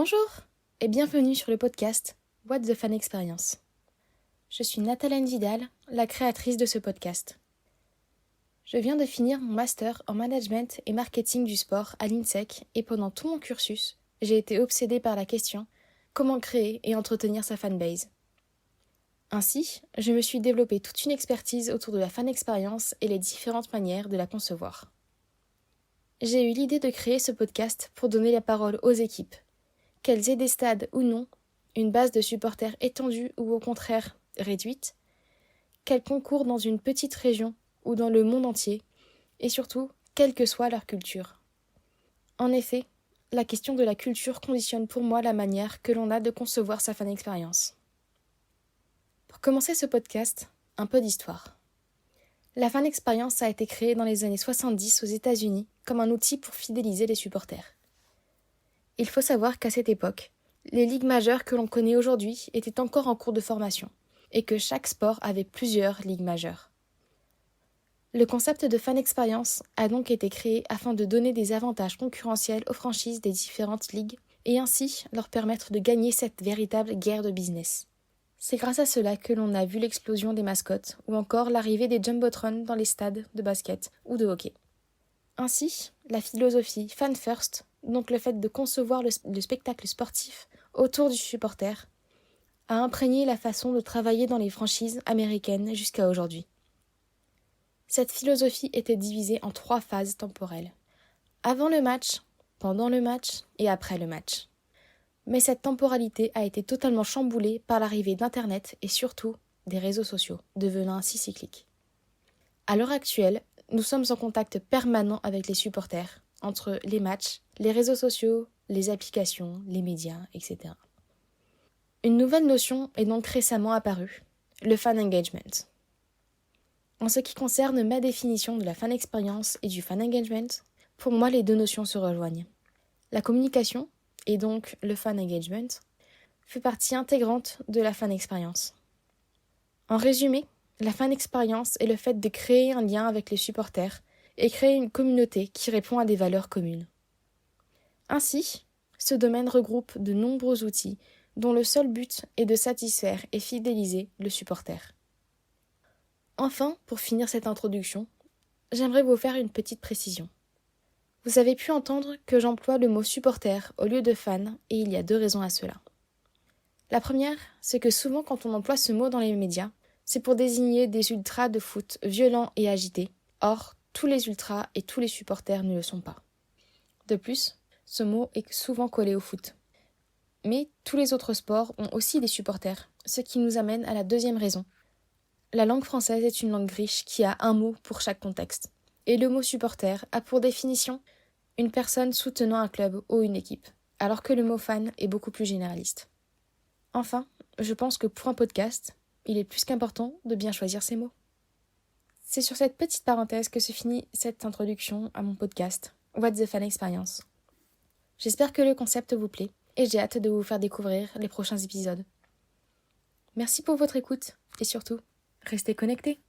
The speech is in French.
Bonjour et bienvenue sur le podcast What the Fan Experience. Je suis Nathalène Vidal, la créatrice de ce podcast. Je viens de finir mon master en management et marketing du sport à l'INSEC et pendant tout mon cursus, j'ai été obsédée par la question comment créer et entretenir sa fanbase. Ainsi, je me suis développée toute une expertise autour de la fan expérience et les différentes manières de la concevoir. J'ai eu l'idée de créer ce podcast pour donner la parole aux équipes, qu'elles aient des stades ou non, une base de supporters étendue ou au contraire réduite, qu'elles concourent dans une petite région ou dans le monde entier, et surtout, quelle que soit leur culture. En effet, la question de la culture conditionne pour moi la manière que l'on a de concevoir sa fan expérience. Pour commencer ce podcast, un peu d'histoire. La fan expérience a été créée dans les années 70 aux États-Unis comme un outil pour fidéliser les supporters. Il faut savoir qu'à cette époque, les ligues majeures que l'on connaît aujourd'hui étaient encore en cours de formation, et que chaque sport avait plusieurs ligues majeures. Le concept de fan experience a donc été créé afin de donner des avantages concurrentiels aux franchises des différentes ligues, et ainsi leur permettre de gagner cette véritable guerre de business. C'est grâce à cela que l'on a vu l'explosion des mascottes, ou encore l'arrivée des jumbotrons dans les stades de basket ou de hockey. Ainsi, la philosophie Fan First, donc le fait de concevoir le spectacle sportif autour du supporter, a imprégné la façon de travailler dans les franchises américaines jusqu'à aujourd'hui. Cette philosophie était divisée en 3 phases temporelles. Avant le match, pendant le match et après le match. Mais cette temporalité a été totalement chamboulée par l'arrivée d'Internet et surtout des réseaux sociaux, devenant ainsi cycliques. À l'heure actuelle, nous sommes en contact permanent avec les supporters, entre les matchs, les réseaux sociaux, les applications, les médias, etc. Une nouvelle notion est donc récemment apparue, le fan engagement. En ce qui concerne ma définition de la fan experience et du fan engagement, pour moi les deux notions se rejoignent. La communication, et donc le fan engagement, fait partie intégrante de la fan experience. En résumé, la fan experience est le fait de créer un lien avec les supporters et créer une communauté qui répond à des valeurs communes. Ainsi, ce domaine regroupe de nombreux outils dont le seul but est de satisfaire et fidéliser le supporter. Enfin, pour finir cette introduction, j'aimerais vous faire une petite précision. Vous avez pu entendre que j'emploie le mot supporter au lieu de fan et il y a 2 raisons à cela. La première, c'est que souvent quand on emploie ce mot dans les médias, c'est pour désigner des ultras de foot violents et agités. Or, tous les ultras et tous les supporters ne le sont pas. De plus, ce mot est souvent collé au foot. Mais tous les autres sports ont aussi des supporters, ce qui nous amène à la deuxième raison. La langue française est une langue riche qui a un mot pour chaque contexte. Et le mot supporter a pour définition une personne soutenant un club ou une équipe, alors que le mot fan est beaucoup plus généraliste. Enfin, je pense que pour un podcast, il est plus qu'important de bien choisir ses mots. C'est sur cette petite parenthèse que se finit cette introduction à mon podcast, What the Fan Experience. J'espère que le concept vous plaît et j'ai hâte de vous faire découvrir les prochains épisodes. Merci pour votre écoute et surtout, restez connectés.